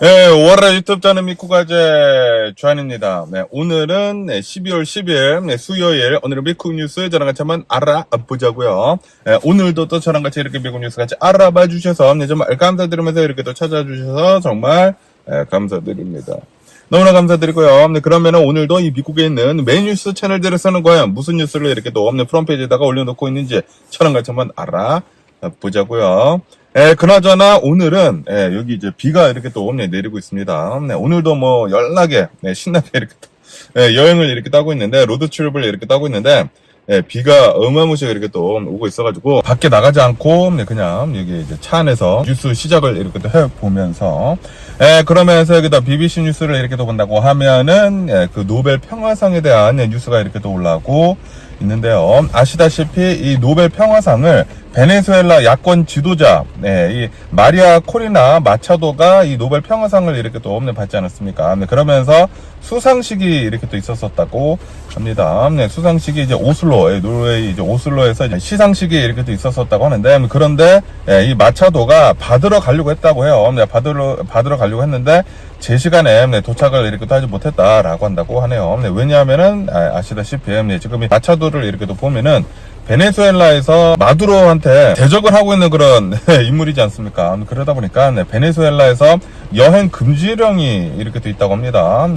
네, 월화 유튜브 저는 미쿠가제 주한입니다. 네, 오늘은 12월 10일 수요일, 오늘은 미쿠 뉴스 저랑 같이 한번 알아보자고요. 네, 오늘도 또 저랑 같이 이렇게 미쿠 뉴스 같이 알아봐 주셔서 정말 감사드리면서 이렇게 또 찾아주셔서 정말 감사드립니다. 너무나 감사드리고요. 네, 그러면은 오늘도 이 미국에 있는 메인 뉴스 채널들에서는 과연 무슨 뉴스를 이렇게 또 프론페이지에다가 올려놓고 있는지 저랑 같이 한번 알아보자고요. 그나저나 오늘은 여기 이제 비가 이렇게 또 내리고 있습니다. 네, 오늘도 뭐 연락에 신나게 이렇게 또, 여행을 이렇게 따고 있는데 로드 트립을 이렇게 따고 있는데 비가 어마무시하게 이렇게 또 오고 있어가지고 밖에 나가지 않고 그냥 여기 이제 차 안에서 뉴스 시작을 이렇게 또 해보면서 그러면서 여기다 BBC 뉴스를 이렇게 또 본다고 하면은 그 노벨 평화상에 대한 뉴스가 이렇게 또 올라오고 있는데요. 아시다시피 이 노벨 평화상을 베네수엘라 야권 지도자, 이 마리아 코리나 마차도가 이 노벨 평화상을 이렇게 또 받지 않았습니까? 그러면서 수상식이 이렇게 또 있었었다고 합니다. 수상식이 이제 오슬로, 노르웨이 이제 오슬로에서 이제 시상식이 이렇게 또 있었었다고 하는데, 그런데 이 마차도가 받으러 가려고 했다고 해요. 받으러 가려고 했는데 제 시간에 도착을 이렇게 또 하지 못했다라고 한다고 하네요. 왜냐하면은 아시다시피 지금 이 마차도를 이렇게 또 보면은 베네수엘라에서 마두로한테 대적을 하고 있는 그런 인물이지 않습니까? 그러다 보니까 베네수엘라에서 여행 금지령이 이렇게 또 있다고 합니다.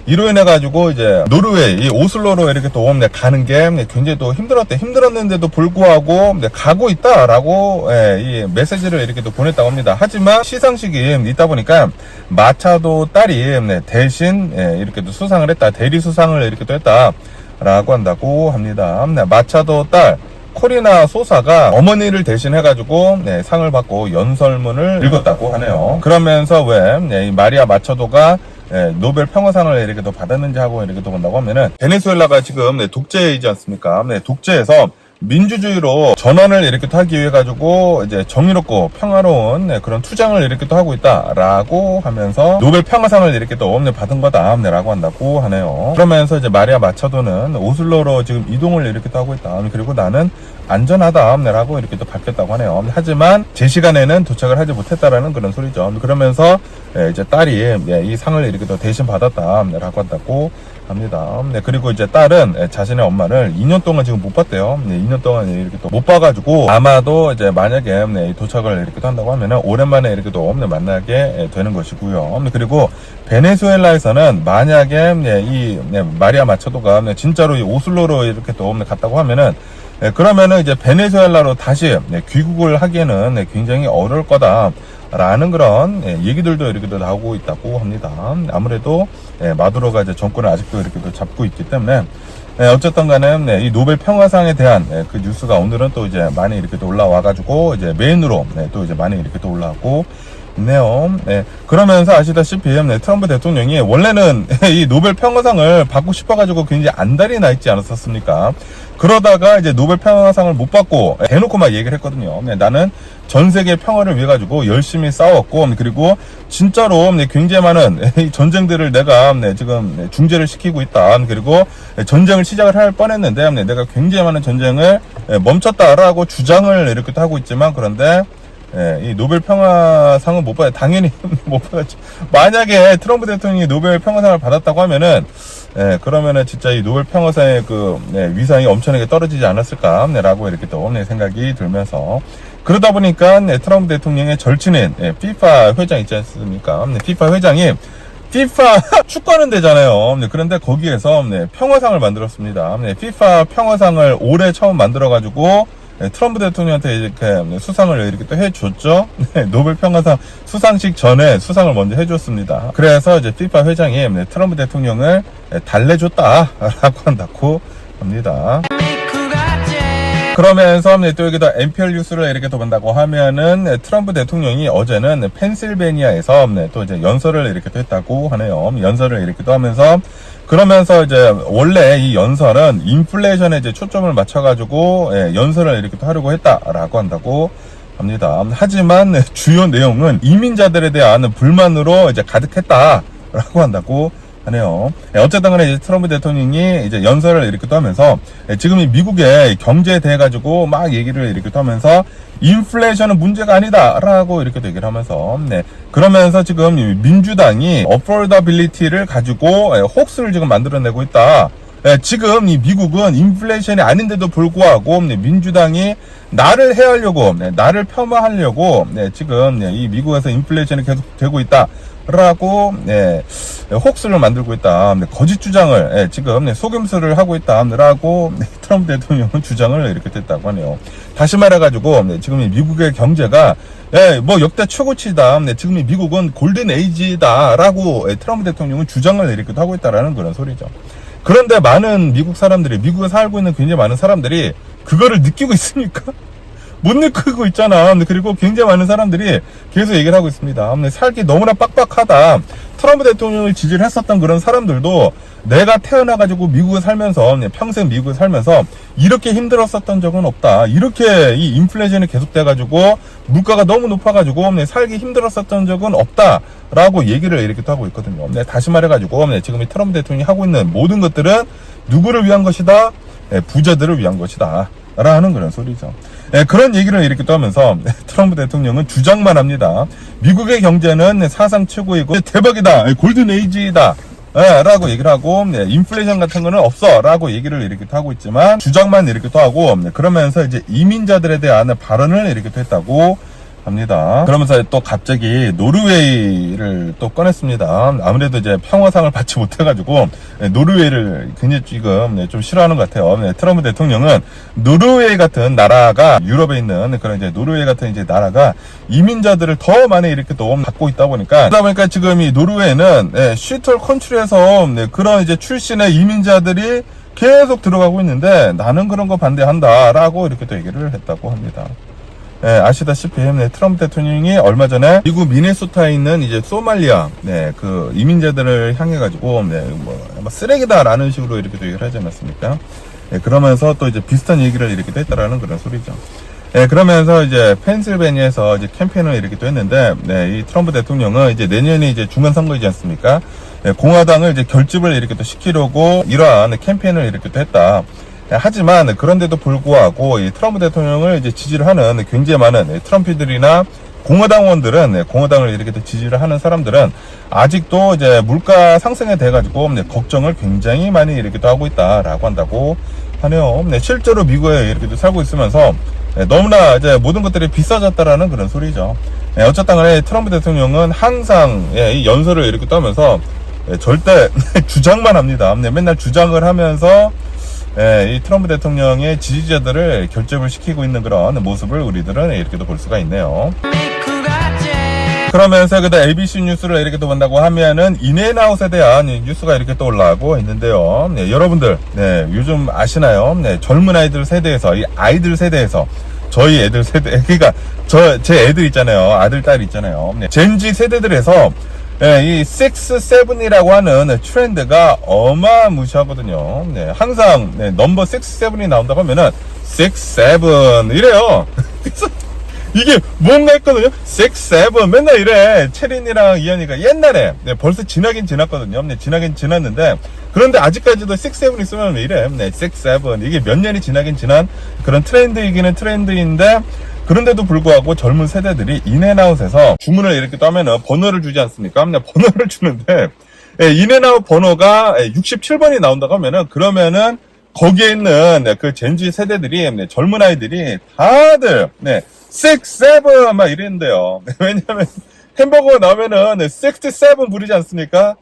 이로 인해 가지고 이제 노르웨이 이 오슬로로 이렇게 또 가는 게 굉장히 또 힘들었는데도 불구하고 가고 있다라고 이 메시지를 이렇게 또 보냈다고 합니다. 하지만 시상식이 있다 보니까 마차도 딸이 대신 이렇게 또 수상을 했다, 대리 수상을 이렇게 또 했다. 라고 한다고 합니다. 마차도 딸 코리나 소사가 어머니를 대신해가지고 상을 받고 연설문을 읽었다고 하네요. 그러면서 왜 이 마리아 마차도가 노벨 평화상을 이렇게 또 받았는지 하고 이렇게 또 본다고 하면은 베네수엘라가 지금 독재이지 않습니까? 독재에서 민주주의로 전환을 이렇게 또 하기 위해 가지고 이제 정의롭고 평화로운 그런 투쟁을 이렇게 또 하고 있다라고 하면서 노벨 평화상을 이렇게 또 받은 거다라고 한다고 하네요. 그러면서 이제 마리아 마차도는 오슬로로 지금 이동을 이렇게 또 하고 있다. 그리고 나는 안전하다라고 이렇게 또 밝혔다고 하네요. 하지만 제 시간에는 도착을 하지 못했다라는 그런 소리죠. 그러면서 이제 딸이 이 상을 이렇게 또 대신 받았다라고 한다고 합니다. 그리고 이제 딸은 자신의 엄마를 2년 동안 지금 못 봤대요. 2년 동안 이렇게 또 못 봐가지고 아마도 이제 만약에 도착을 이렇게 또 한다고 하면은 오랜만에 이렇게 또 만나게 되는 것이고요. 그리고 베네수엘라에서는 만약에 이 마리아 마차도가 진짜로 이 오슬로로 이렇게 또 갔다고 하면은 그러면은 이제 베네수엘라로 다시 귀국을 하기에는 굉장히 어려울 거다. 라는 그런 얘기들도 이렇게 또 나오고 있다고 합니다. 아무래도 마두로가 이제 정권을 아직도 이렇게 또 잡고 있기 때문에 어쨌든 간에 이 노벨 평화상에 대한 그 뉴스가 오늘은 또 이제 많이 이렇게 또 올라와 가지고 이제 메인으로 또 이제 많이 이렇게 또 올라오고 있네요. 그러면서 아시다시피 트럼프 대통령이 원래는 이 노벨 평화상을 받고 싶어가지고 굉장히 안달이 나 있지 않았었습니까? 그러다가 이제 노벨 평화상을 못 받고 대놓고 막 얘기를 했거든요. 나는 전 세계 평화를 위해 가지고 열심히 싸웠고, 그리고 진짜로 굉장히 많은 전쟁들을 내가 지금 중재를 시키고 있다. 그리고 전쟁을 시작을 할 뻔했는데 내가 굉장히 많은 전쟁을 멈췄다라고 주장을 이렇게 하고 있지만, 그런데 이 노벨 평화상은 못 받아. 당연히 못 받았죠. 만약에 트럼프 대통령이 노벨 평화상을 받았다고 하면은 그러면은 진짜 이 노벨 평화상의 그 위상이 엄청나게 떨어지지 않았을까라고 이렇게 또 생각이 들면서, 그러다 보니까 트럼프 대통령의 절친인 FIFA 회장 있지 않습니까? FIFA 회장이 FIFA 축구하는 데잖아요. 그런데 거기에서 평화상을 만들었습니다. FIFA 평화상을 올해 처음 만들어가지고 트럼프 대통령한테 이렇게 수상을 이렇게 또 해줬죠. 노벨 평화상 수상식 전에 수상을 먼저 해줬습니다. 그래서 이제 FIFA 회장이 트럼프 대통령을 달래줬다라고 한다고 합니다. 그러면서 또 여기다 NPR 뉴스를 이렇게 또 본다고 하면은 트럼프 대통령이 어제는 펜실베니아에서 또 이제 연설을 이렇게 또 했다고 하네요. 연설을 이렇게 또 하면서, 그러면서 이제 원래 이 연설은 인플레이션에 이제 초점을 맞춰가지고 연설을 이렇게 또 하려고 했다라고 한다고 합니다. 하지만 주요 내용은 이민자들에 대한 불만으로 이제 가득했다라고 한다고 하네요. 어쨌든 간에 이제 트럼프 대통령이 이제 연설을 이렇게 또 하면서 지금 이 미국의 경제에 대해 가지고 막 얘기를 이렇게 또 하면서 인플레이션은 문제가 아니다라고 이렇게 얘기를 하면서 그러면서 지금 민주당이 어포더빌리티를 가지고 혹스를 지금 만들어내고 있다. 지금 이 미국은 인플레이션이 아닌데도 불구하고 민주당이 나를 해하려고 나를 폄하하려고 지금 이 미국에서 인플레이션이 계속 되고 있다. 라고 혹스를 만들고 있다. 거짓 주장을 지금 속임수를 하고 있다라고 트럼프 대통령은 주장을 이렇게 했다고 하네요. 다시 말해가지고 지금 이 미국의 경제가 뭐 역대 최고치다. 지금 이 미국은 골든 에이지다라고 트럼프 대통령은 주장을 이렇게 하고 있다라는 그런 소리죠. 그런데 많은 미국 사람들이 미국에 살고 있는 굉장히 많은 사람들이 그거를 느끼고 있습니까? 못 느끼고 있잖아. 그리고 굉장히 많은 사람들이 계속 얘기를 하고 있습니다. 살기 너무나 빡빡하다. 트럼프 대통령을 지지를 했었던 그런 사람들도 내가 태어나가지고 미국에 살면서 평생 미국에 살면서 이렇게 힘들었었던 적은 없다. 이렇게 이 인플레이션이 계속돼가지고 물가가 너무 높아가지고 살기 힘들었었던 적은 없다. 라고 얘기를 이렇게 또 하고 있거든요. 다시 말해가지고 지금 이 트럼프 대통령이 하고 있는 모든 것들은 누구를 위한 것이다? 부자들을 위한 것이다. 라는 그런 소리죠. 그런 얘기를 이렇게 또 하면서 트럼프 대통령은 주장만 합니다. 미국의 경제는 사상 최고이고 대박이다. 골든 에이지다. 라고 얘기를 하고 인플레이션 같은 거는 없어 라고 얘기를 이렇게 또 하고 있지만 주장만 이렇게 또 하고 그러면서 이제 이민자들에 대한 발언을 이렇게 또 했다고 합니다. 그러면서 또 갑자기 노르웨이를 또 꺼냈습니다. 아무래도 이제 평화상을 받지 못해가지고 노르웨이를 굉장히 지금 좀 싫어하는 것 같아요. 트럼프 대통령은 노르웨이 같은 나라가 유럽에 있는 그런 이제 노르웨이 같은 이제 나라가 이민자들을 더 많이 이렇게 또 받고 있다 보니까 그러다 보니까 지금 이 노르웨이는 슈털 컨트리에서 그런 이제 출신의 이민자들이 계속 들어가고 있는데 나는 그런 거 반대한다라고 이렇게 또 얘기를 했다고 합니다. 아시다시피 트럼프 대통령이 얼마 전에 미국 미네소타에 있는 이제 소말리아 그 이민자들을 향해 가지고 뭐 쓰레기다라는 식으로 이렇게 또 얘기를 하지 않았습니까? 그러면서 또 이제 비슷한 얘기를 이렇게 또 했다라는 그런 소리죠. 그러면서 이제 펜실베니아에서 이제 캠페인을 이렇게 또 했는데 이 트럼프 대통령은 이제 내년이 이제 중간 선거이지 않습니까? 공화당을 이제 결집을 이렇게 또 시키려고 이러한 캠페인을 이렇게 또 했다. 하지만 그런데도 불구하고 이 트럼프 대통령을 이제 지지를 하는 굉장히 많은 트럼피들이나 공화당원들은 공화당을 이렇게 지지를 하는 사람들은 아직도 이제 물가 상승에 대해 가지고 걱정을 굉장히 많이 이렇게 또 하고 있다라고 한다고 하네요. 실제로 미국에 이렇게 또 살고 있으면서 너무나 이제 모든 것들이 비싸졌다라는 그런 소리죠. 어쨌든 간에 트럼프 대통령은 항상 이 연설을 이렇게 떠면서 절대 주장만 합니다. 맨날 주장을 하면서 이 트럼프 대통령의 지지자들을 결집을 시키고 있는 그런 모습을 우리들은 이렇게도 볼 수가 있네요. 그러면서 그다 ABC 뉴스를 이렇게 또 본다고 하면은 인앤아웃에 대한 뉴스가 이렇게 또 올라오고 있는데요. 여러분들 요즘 아시나요? 젊은 아이들 세대에서 이 아이들 세대에서 저희 애들 세대 그러니까 제 애들 있잖아요. 아들 딸 있잖아요. 젠지 세대들에서 이 6, 7이라고 하는 트렌드가 어마무시하거든요. 항상 넘버 6, 7이 나온다고 하면은 6, 7 이래요. 그래서 이게 뭔가 했거든요. 6, 7 맨날 이래. 체린이랑 이현이가 옛날에 벌써 지나긴 지났거든요. 지나긴 지났는데 그런데 아직까지도 6, 7이 쓰면 왜 이래. 6, 7 이게 몇 년이 지나긴 지난 그런 트렌드이기는 트렌드인데 그런데도 불구하고 젊은 세대들이 인앤아웃에서 주문을 이렇게 따면은 번호를 주지 않습니까? 번호를 주는데 인앤아웃 번호가 67번이 나온다고 하면은 그러면은 거기에 있는 그 젠지 세대들이 젊은 아이들이 다들 6, 7 막 이랬는데요. 왜냐면 햄버거 나오면은 67 부르지 않습니까?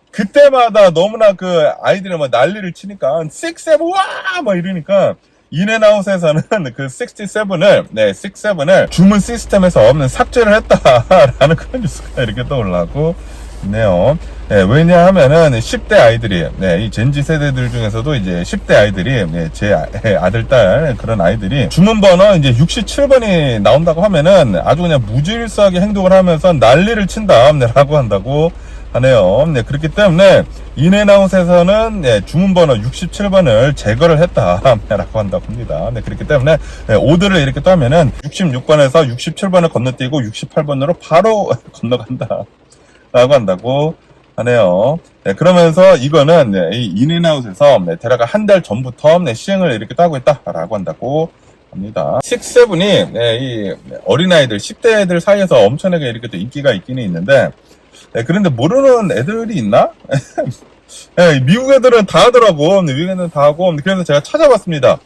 그때마다 너무나 그 아이들이 막 난리를 치니까 6, 7 와! 막 이러니까 인앤아웃에서는 그 67을 67을 주문 시스템에서 삭제를 했다라는 그런 뉴스가 이렇게 떠올라고 있네요. 왜냐하면은 10대 아이들이 이 젠지 세대들 중에서도 이제 10대 아이들이 제 아들 딸 그런 아이들이 주문 번호 이제 67번이 나온다고 하면은 아주 그냥 무질서하게 행동을 하면서 난리를 친다라고 한다고 하네요. 그렇기 때문에 인앤아웃에서는 주문번호 67번을 제거를 했다라고 한다고 합니다. 그렇기 때문에 오더를 이렇게 또 하면은 66번에서 67번을 건너뛰고 68번으로 바로 건너간다라고 한다고 하네요. 네, 그러면서 이거는 이 인앤아웃에서 대략 한 달 전부터 시행을 이렇게 또 하고 있다라고 한다고 합니다. 6, 7이 이 어린아이들, 10대 애들 사이에서 엄청나게 이렇게 또 인기가 있기는 있는데, 그런데 모르는 애들이 있나? 미국 애들은 다 하더라고. 미국 애들은 다 하고. 그래서 제가 찾아봤습니다.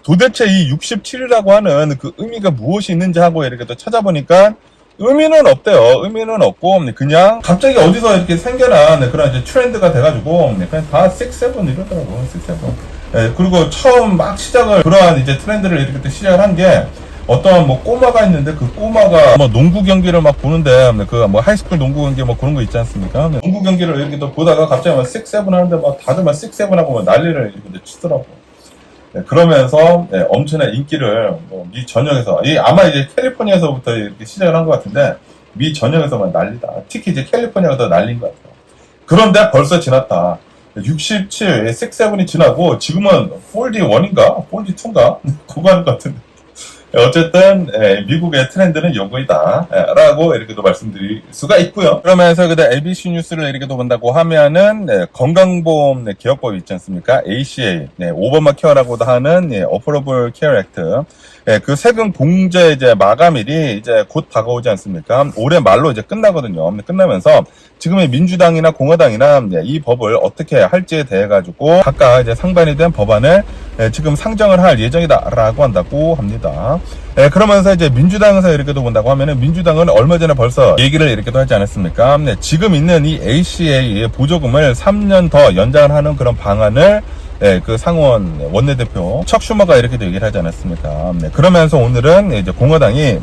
도대체 이 67이라고 하는 그 의미가 무엇이 있는지 하고 이렇게 또 찾아보니까 의미는 없대요. 의미는 없고 그냥 갑자기 어디서 이렇게 생겨난 그런 이제 트렌드가 돼가지고 그냥 다 6, 7 이러더라고. 6, 7. 그리고 처음 막 시작을 그러한 이제 트렌드를 이렇게 또 시작을 한 게 어떤 뭐 꼬마가 있는데 그 꼬마가 뭐 농구 경기를 막 보는데 그 뭐 하이스쿨 농구 경기 뭐 그런 거 있지 않습니까? 농구 경기를 이렇게 또 보다가 갑자기 막 6, 7 하는데 막 다들 막 6, 7 하고 막 난리를 이렇게 치더라고. 그러면서 엄청난 인기를 미 전역에서 아마 이제 캘리포니아에서부터 이렇게 시작을 한 것 같은데 미 전역에서만 난리다. 특히 이제 캘리포니아가 더 난린 것 같아요. 그런데 벌써 지났다. 67, 6, 7이 지나고 지금은 폴디 1인가? 폴디 2인가? 그거 하는 것 같은데. 어쨌든 미국의 트렌드는 요거이다 라고 이렇게 또 말씀드릴 수가 있고요. 그러면서 그다음 ABC 뉴스를 이렇게 또 본다고 하면은 건강보험 개혁법이 있지 않습니까? ACA 오바마 케어라고도 하는 어포러블 케어 액트 그 세금 공제 이제 마감일이 이제 곧 다가오지 않습니까? 올해 말로 이제 끝나거든요. 끝나면서 지금의 민주당이나 공화당이나 이 법을 어떻게 할지에 대해 가지고 각각 이제 상반이 된 법안을 지금 상정을 할 예정이다라고 한다고 합니다. 그러면서 이제 민주당에서 이렇게도 본다고 하면은 민주당은 얼마 전에 벌써 얘기를 이렇게도 하지 않았습니까? 지금 있는 이 ACA 보조금을 3년 더 연장을 하는 그런 방안을 그 상원 원내대표 척 슈머가 이렇게도 얘기를 하지 않았습니까? 그러면서 오늘은 이제 공화당이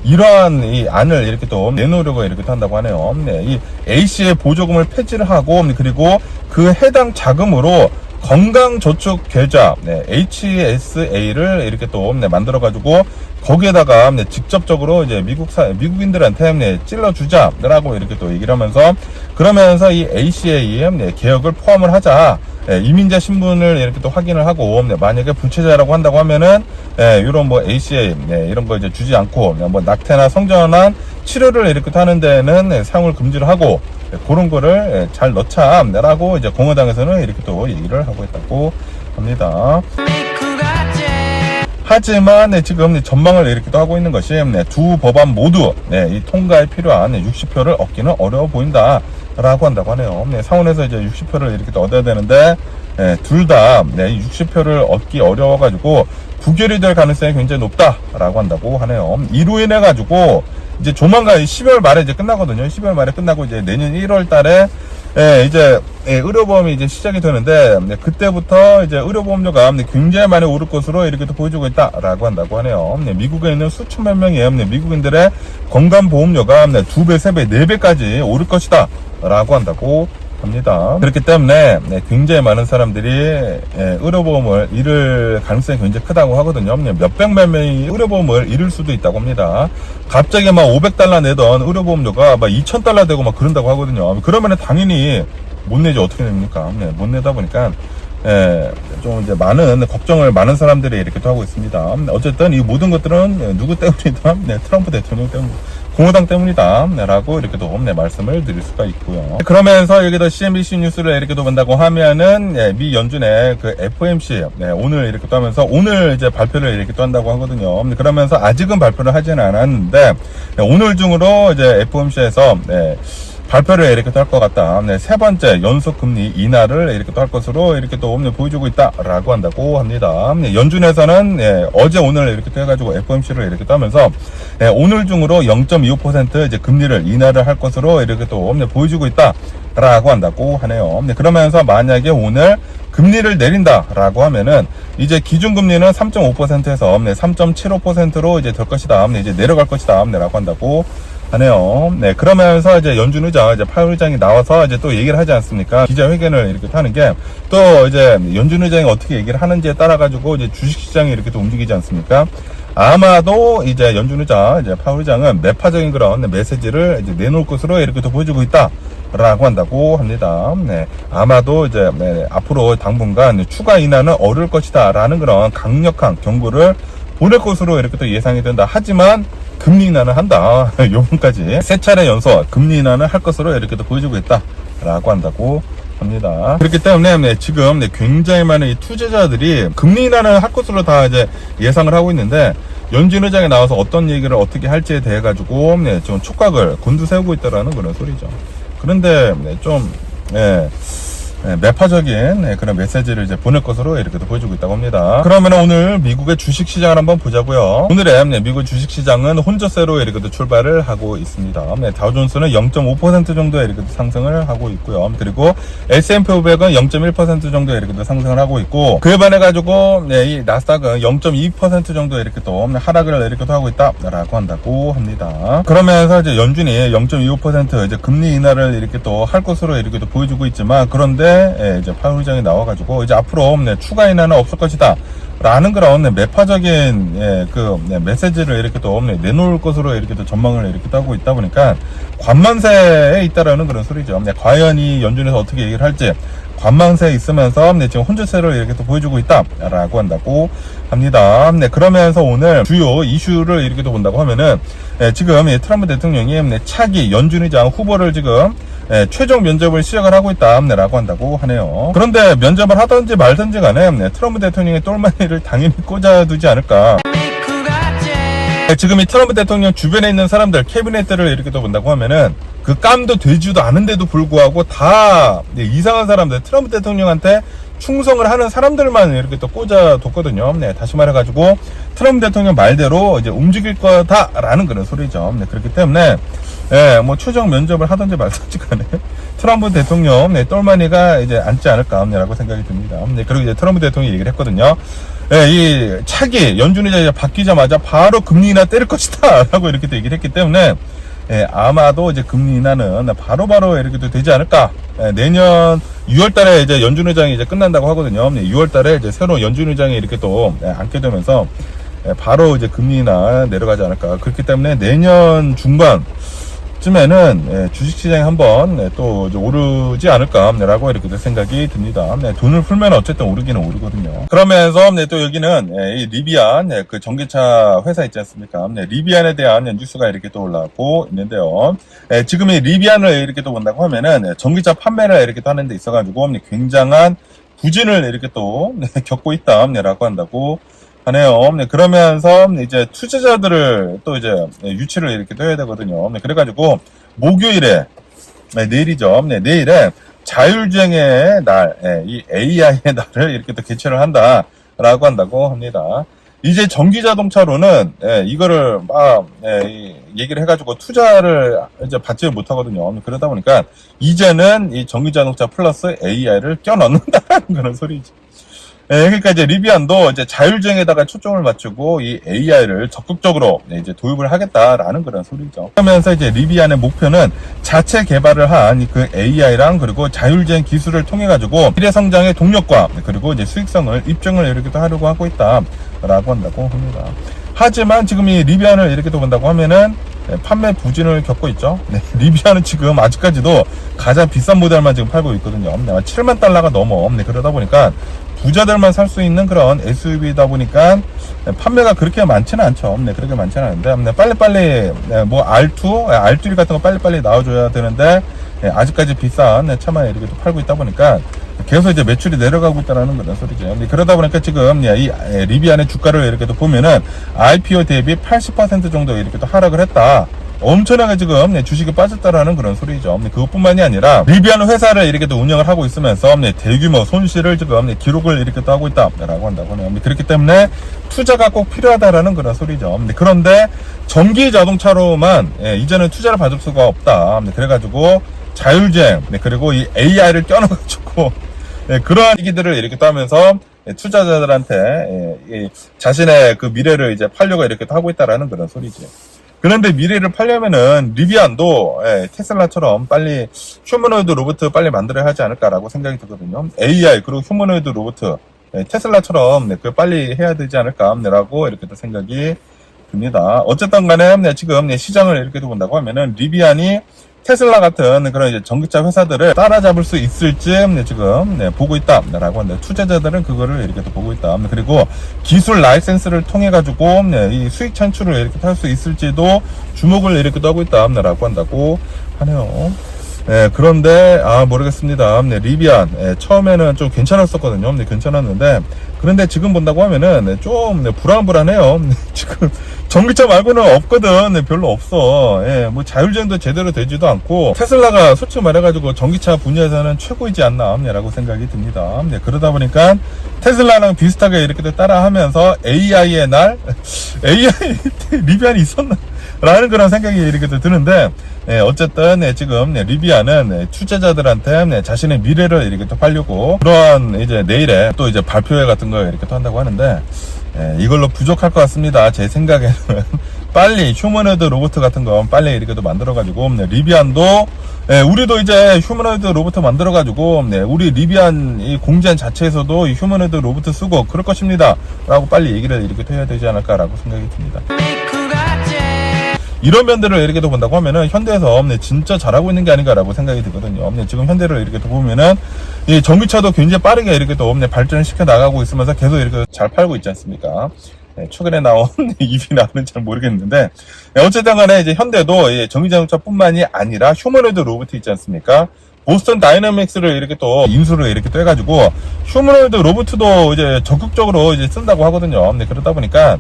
이러한 이 안을 이렇게 또 내놓으려고 이렇게 또 한다고 하네요. 이 ACA 보조금을 폐지를 하고 그리고 그 해당 자금으로 건강저축계좌 HSA를 이렇게 또 만들어가지고 거기에다가 직접적으로 이제 미국인들한테 찔러주자라고 이렇게 또 얘기를 하면서 그러면서 이 ACA 개혁을 포함을 하자. 이민자 신분을 이렇게 또 확인을 하고 만약에 불체자라고 한다고 하면은 이런 뭐 ACA 이런 거 이제 주지 않고 뭐 낙태나 성전환 치료를 이렇게 하는 데는 사용을 금지를 하고 그런 거를 잘 넣자라고 이제 공화당에서는 이렇게 또 얘기를 하고 있다고 합니다. 하지만 지금 전망을 이렇게 또 하고 있는 것이 두 법안 모두 이 통과에 필요한 60표를 얻기는 어려워 보인다. 라고 한다고 하네요. 상원에서 이제 60표를 이렇게 또 얻어야 되는데, 둘 다, 60표를 얻기 어려워가지고, 부결이 될 가능성이 굉장히 높다라고 한다고 하네요. 이로 인해가지고, 이제 조만간 12월 말에 이제 끝나거든요. 12월 말에 끝나고 이제 내년 1월 달에, 이제, 의료보험이 이제 시작이 되는데, 그때부터 이제 의료보험료가 굉장히 많이 오를 것으로 이렇게 또 보여주고 있다라고 한다고 하네요. 미국에 있는 수천만 명의 미국인들의 건강보험료가 2배, 3배, 4배까지 오를 것이다. 라고 한다고 합니다. 그렇기 때문에 굉장히 많은 사람들이 의료보험을 잃을 가능성이 굉장히 크다고 하거든요. 몇백만 명이 의료보험을 잃을 수도 있다고 합니다. 갑자기 막 $500 내던 의료보험료가 막 $2,000 되고 막 그런다고 하거든요. 그러면 당연히 못 내지 어떻게 됩니까? 못 내다 보니까 좀 이제 걱정을 많은 사람들이 이렇게 또 하고 있습니다. 어쨌든 이 모든 것들은 누구 때문이다? 트럼프 대통령 때문, 공화당 때문이다. 라고 이렇게 또 말씀을 드릴 수가 있고요. 그러면서 여기도 CNBC 뉴스를 이렇게 또 본다고 하면은, 미 연준의 그 FOMC, 오늘 이렇게 또 하면서 오늘 이제 발표를 이렇게 또 한다고 하거든요. 그러면서 아직은 발표를 하지는 않았는데, 오늘 중으로 이제 FOMC에서, 발표를 이렇게 또 할 것 같다. 세 번째 연속 금리 인하를 이렇게 또 할 것으로 이렇게 또 보여주고 있다라고 한다고 합니다. 연준에서는 어제 오늘 이렇게 또 해가지고 FOMC를 이렇게 또 하면서 오늘 중으로 0.25% 이제 금리를 인하를 할 것으로 이렇게 또 보여주고 있다라고 한다고 하네요. 그러면서 만약에 오늘 금리를 내린다라고 하면은 이제 기준금리는 3.5%에서 3.75%로 이제 될 것이다. 이제 내려갈 것이다라고 한다고 하네요. 그러면서 이제 연준 의장, 이제 파월 의장이 나와서 이제 또 얘기를 하지 않습니까? 기자회견을 이렇게 하는 게 또 이제 연준 의장이 어떻게 얘기를 하는지에 따라가지고 이제 주식시장이 이렇게 또 움직이지 않습니까? 아마도 이제 연준 의장, 이제 파월 의장은 매파적인 그런 메시지를 이제 내놓을 것으로 이렇게 또 보여주고 있다라고 한다고 합니다. 아마도 이제 앞으로 당분간 추가 인하는 어려울 것이다라는 그런 강력한 경고를 보낼 것으로 이렇게 또 예상이 된다. 하지만 금리 인하는 한다. 요번까지 세 차례 연속 금리 인하는 할 것으로 이렇게 또 보여주고 있다. 라고 한다고 합니다. 그렇기 때문에 지금 굉장히 많은 이 투자자들이 금리 인하를 할 것으로 다 이제 예상을 하고 있는데, 연준 의장이 나와서 어떤 얘기를 어떻게 할지에 대해 가지고 좀 촉각을 곤두세우고 있다라는 그런 소리죠. 그런데 좀 매파적인 그런 메시지를 이제 보낼 것으로 이렇게도 보여주고 있다고 합니다. 그러면 오늘 미국의 주식 시장을 한번 보자고요. 오늘의 미국 주식 시장은 혼조세로 이렇게도 출발을 하고 있습니다. 다우존스는 0.5% 정도의 이렇게도 상승을 하고 있고요. 그리고 S&P 500은 0.1% 정도의 이렇게도 상승을 하고 있고, 그에 반해 가지고 이 나스닥은 0.2% 정도 이렇게 또 하락을 이렇게도 하고 있다라고 한다고 합니다. 그러면서 이제 연준이 0.25% 이제 금리 인하를 이렇게 또 할 것으로 이렇게도 보여주고 있지만, 그런데 이제 파월 의장이 나와가지고 이제 앞으로 추가 인하는 없을 것이다 라는 그런 매파적인 메시지를 이렇게 또 내놓을 것으로 이렇게 또 전망을 이렇게 하고 있다 보니까 관망세에 있다라는 그런 소리죠. 과연 이 연준에서 어떻게 얘기를 할지 관망세에 있으면서 지금 혼조세를 이렇게 또 보여주고 있다라고 한다고 합니다. 그러면서 오늘 주요 이슈를 이렇게 또 본다고 하면은 지금 트럼프 대통령이 차기 연준 의장 후보를 지금 최종 면접을 시작을 하고 있다라고 한다고 하네요. 그런데 면접을 하든지 말든지 간에 트럼프 대통령의 똘마니를 당연히 꽂아두지 않을까. 지금 이 트럼프 대통령 주변에 있는 사람들, 캐비넷들을 이렇게 또 본다고 하면은 그 깜도 되지도 않은데도 불구하고 다 이상한 사람들, 트럼프 대통령한테 충성을 하는 사람들만 이렇게 또 꽂아뒀거든요. 다시 말해가지고 트럼프 대통령 말대로 이제 움직일 거다라는 그런 소리죠. 그렇기 때문에 최종 면접을 하든지 말든지 간에 트럼프 대통령 똘마니가 이제 앉지 않을까라고 생각이 듭니다. 그리고 이제 트럼프 대통령이 얘기를 했거든요. 이 차기 연준 의장이 바뀌자마자 바로 금리 인하 때릴 것이다 라고 이렇게 또 얘기를 했기 때문에 아마도 이제 금리 인하는 바로바로 이렇게 또 되지 않을까. 내년 6월 달에 이제 연준 의장이 이제 끝난다고 하거든요. 6월 달에 이제 새로운 연준 의장이 이렇게 또 앉게 되면서 바로 이제 금리 인하 내려가지 않을까. 그렇기 때문에 내년 중반 쯤에는 주식시장이 한번 또 이제 오르지 않을까라고 이렇게 생각이 듭니다. 돈을 풀면 어쨌든 오르기는 오르거든요. 그러면서 또 여기는 이 리비안 그 전기차 회사 있지 않습니까? 리비안에 대한 뉴스가 이렇게 또 올라오고 있는데요. 지금 이 리비안을 이렇게 또 본다고 하면은 전기차 판매를 이렇게 또 하는 데 있어가지고 굉장한 부진을 이렇게 또 겪고 있다라고 한다고 하네요. 그러면서 이제 투자자들을 또 이제 유치를 이렇게 또 해야 되거든요. 그래가지고 목요일에 내일이죠. 내일에 자율주행의 날, 이 AI의 날을 이렇게 또 개최를 한다라고 한다고 합니다. 이제 전기자동차로는 이거를 막 얘기를 해가지고 투자를 이제 받지 못하거든요. 그러다 보니까 이제는 이 전기자동차 플러스 AI를 껴넣는다는 그런 소리지. 그러니까 이제 리비안도 이제 자율주행에다가 초점을 맞추고 이 AI를 적극적으로 이제 도입을 하겠다라는 그런 소리죠. 그러면서 이제 리비안의 목표는 자체 개발을 한 그 AI랑 그리고 자율주행 기술을 통해 가지고 미래 성장의 동력과 그리고 이제 수익성을 입증을 이렇게 또 하려고 하고 있다라고 한다고 합니다. 하지만 지금 이 리비안을 이렇게 또 본다고 하면은 판매 부진을 겪고 있죠. 리비안은 지금 아직까지도 가장 비싼 모델만 지금 팔고 있거든요. 7만 달러가 넘어. 그러다 보니까 부자들만 살 수 있는 그런 SUV다 보니까 판매가 그렇게 많지는 않죠. 그렇게 많지는 않은데 빨리빨리 뭐 R2 같은 거 빨리빨리 나와줘야 되는데 아직까지 비싼 차만 이렇게 또 팔고 있다 보니까 계속 이제 매출이 내려가고 있다는 그런 소리죠. 그러다 보니까 지금 이 리비안의 주가를 이렇게 또 보면은 IPO 대비 80% 정도 이렇게 또 하락을 했다. 엄청나게 지금 주식이 빠졌다라는 그런 소리죠. 그것뿐만이 아니라 리비안 회사를 이렇게 또 운영을 하고 있으면서 대규모 손실을 지금 기록을 이렇게 또 하고 있다라고 한다고 하네요. 그렇기 때문에 투자가 꼭 필요하다라는 그런 소리죠. 그런데 전기 자동차로만 이제는 투자를 받을 수가 없다. 그래가지고 자율주행 그리고 이 AI를 껴넣어가지고 그러한 얘기들을 이렇게 또 하면서 투자자들한테 자신의 그 미래를 이제 팔려고 이렇게 또 하고 있다라는 그런 소리지. 그런데 미래를 팔려면은 리비안도 테슬라처럼 빨리 휴머노이드 로봇 빨리 만들어야 하지 않을까라고 생각이 들거든요. AI 그리고 휴머노이드 로봇 테슬라처럼 그걸 빨리 해야 되지 않을까라고 이렇게 또 생각이 듭니다. 어쨌든 간에 지금 시장을 이렇게 본다고 하면은 리비안이 테슬라 같은 그런 이제 전기차 회사들을 따라잡을 수 있을지 지금 보고 있다라고 하는데 투자자들은 그거를 이렇게 또 보고 있다. 그리고 기술 라이센스를 통해 가지고 이 수익 창출을 이렇게 할 수 있을지도 주목을 이렇게 또 하고 있다라고 한다고 하네요. 그런데 모르겠습니다. 리비안 처음에는 좀 괜찮았었거든요. 괜찮았는데 그런데 지금 본다고 하면은 좀 불안불안해요. 지금 전기차 말고는 없거든. 별로 없어. 뭐 자율주행도 제대로 되지도 않고 테슬라가 솔직히 말해가지고 전기차 분야에서는 최고이지 않나 라고 생각이 듭니다. 그러다 보니까 테슬라랑 비슷하게 이렇게 따라하면서 AI의 날 AI 리비안이 있었나 라는 그런 생각이 이렇게 드는데 어쨌든 지금 리비안은 투자자들한테 자신의 미래를 이렇게 또 팔려고 그러한 이제 내일에 또 이제 발표회 같은 거 이렇게 또 한다고 하는데 이걸로 부족할 것 같습니다. 제 생각에는 빨리 휴머노이드 로봇 같은 거 빨리 이렇게 또 만들어가지고 리비안도 우리도 이제 휴머노이드 로봇 만들어가지고 우리 리비안 이 공장 자체에서도 이 휴머노이드 로봇 쓰고 그럴 것입니다. 라고 빨리 얘기를 이렇게 또 해야 되지 않을까라고 생각이 듭니다. 이런 면들을 이렇게 또 본다고 하면은 현대에서 진짜 잘하고 있는 게 아닌가라고 생각이 들거든요. 지금 현대를 이렇게 또 보면은 이 전기차도 굉장히 빠르게 이렇게 또 발전을 시켜 나가고 있으면서 계속 이렇게 잘 팔고 있지 않습니까? 최근에 나온 EV는 잘 모르겠는데 어쨌든 간에 이제 현대도 전기자동차뿐만이 아니라 휴머노이드 로봇이 있지 않습니까? 보스턴 다이내믹스를 이렇게 또 인수를 이렇게 또 해가지고 휴머노이드 로봇도 이제 적극적으로 이제 쓴다고 하거든요. 그러다 보니까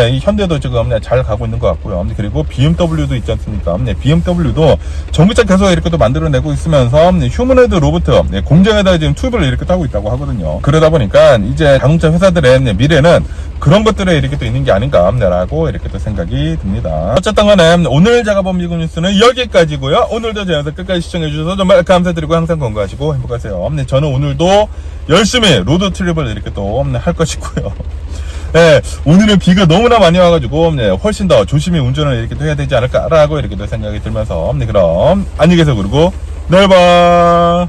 이 현대도 지금 잘 가고 있는 것 같고요. 그리고 BMW도 있지 않습니까? BMW도 전기차 계속 이렇게 또 만들어내고 있으면서 휴머노이드 로봇 공장에다 지금 투입을 이렇게 하고 있다고 하거든요. 그러다 보니까 이제 자동차 회사들의 미래는 그런 것들에 이렇게 또 있는 게 아닌가라고 이렇게 또 생각이 듭니다. 어쨌든 간에 오늘 제가 본 미국 뉴스는 여기까지고요. 오늘도 제 영상 끝까지 시청해주셔서 정말 감사드리고 항상 건강하시고 행복하세요. 저는 오늘도 열심히 로드 트립을 이렇게 또 할 것이고요. 오늘은 비가 너무나 많이 와가지고 훨씬 더 조심히 운전을 이렇게 또 해야 되지 않을까라고 이렇게 또 생각이 들면서 그럼 안녕히 계세요. 그리고 내일 봐.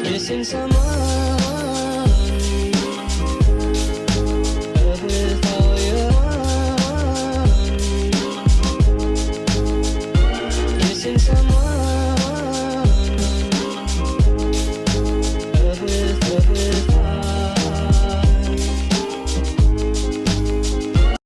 Missing someone